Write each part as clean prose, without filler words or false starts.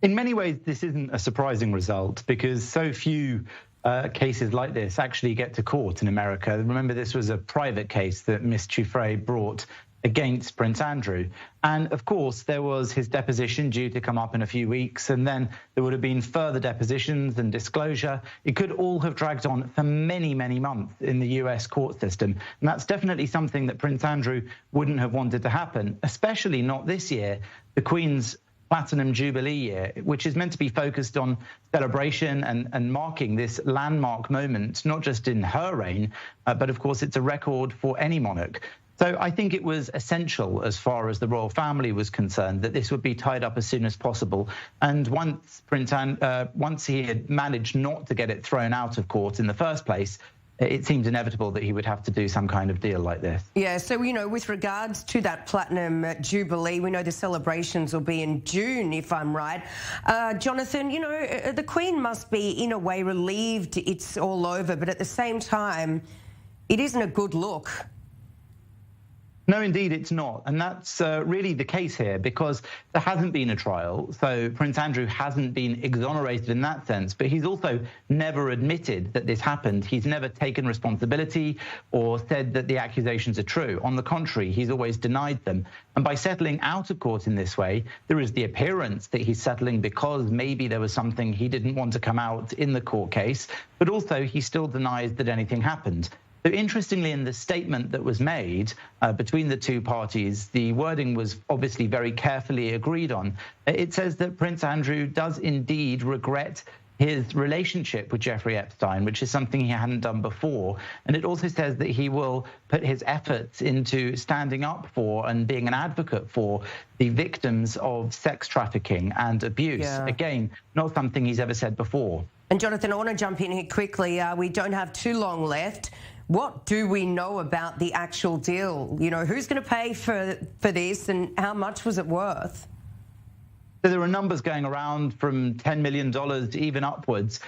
In many ways, this isn't a surprising result because so few cases like this actually get to court in America. Remember, this was a private case that Miss Giuffre brought against Prince Andrew. And of course, there was his deposition due to come up in a few weeks, and then there would have been further depositions and disclosure. It could all have dragged on for many, many months in the US court system. And that's definitely something that Prince Andrew wouldn't have wanted to happen, especially not this year, the Queen's Platinum Jubilee year, which is meant to be focused on celebration and marking this landmark moment, not just in her reign, but of course it's a record for any monarch. So I think it was essential, as far as the royal family was concerned, that this would be tied up as soon as possible. And once he had managed not to get it thrown out of court in the first place, it seemed inevitable that he would have to do some kind of deal like this. Yeah, so, with regards to that Platinum Jubilee, we know the celebrations will be in June, if I'm right. Jonathan, the Queen must be, in a way, relieved it's all over, but at the same time, it isn't a good look. No, indeed, it's not. And that's really the case here, because there hasn't been a trial. So Prince Andrew hasn't been exonerated in that sense, but he's also never admitted that this happened. He's never taken responsibility or said that the accusations are true. On the contrary, he's always denied them. And by settling out of court in this way, there is the appearance that he's settling because maybe there was something he didn't want to come out in the court case, but also he still denies that anything happened. So interestingly, in the statement that was made between the two parties, the wording was obviously very carefully agreed on. It says that Prince Andrew does indeed regret his relationship with Jeffrey Epstein, which is something he hadn't done before. And it also says that he will put his efforts into standing up for and being an advocate for the victims of sex trafficking and abuse. Yeah. Again, not something he's ever said before. And Jonathan, I want to jump in here quickly. We don't have too long left. What do we know about the actual deal? Who's going to pay for this, and how much was it worth? So there are numbers going around from $10 million to even upwards.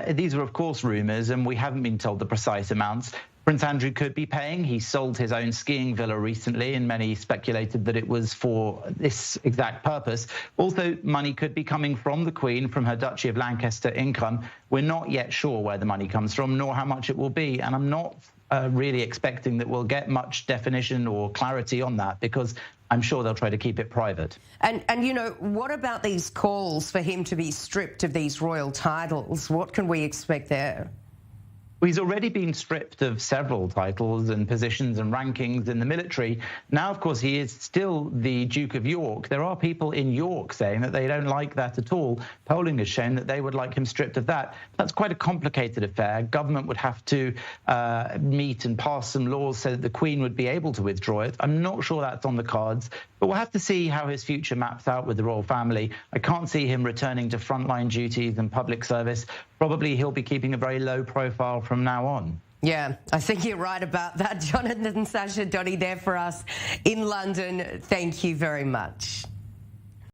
These are, of course, rumours, and we haven't been told the precise amounts. Prince Andrew could be paying. He sold his own skiing villa recently, and many speculated that it was for this exact purpose. Also, money could be coming from the Queen, from her Duchy of Lancaster income. We're not yet sure where the money comes from, nor how much it will be, and I'm not really expecting that we'll get much definition or clarity on that, because I'm sure they'll try to keep it private. And what about these calls for him to be stripped of these royal titles? What can we expect there? Well, he's already been stripped of several titles and positions and rankings in the military. Now, of course, he is still the Duke of York. There are people in York saying that they don't like that at all. Polling has shown that they would like him stripped of that. That's quite a complicated affair. Government would have to meet and pass some laws so that the Queen would be able to withdraw it. I'm not sure that's on the cards, but we'll have to see how his future maps out with the royal family. I can't see him returning to frontline duties and public service. Probably he'll be keeping a very low profile from now on. Yeah, I think you're right about that. Jonathan Sacerdoti there for us in London. Thank you very much.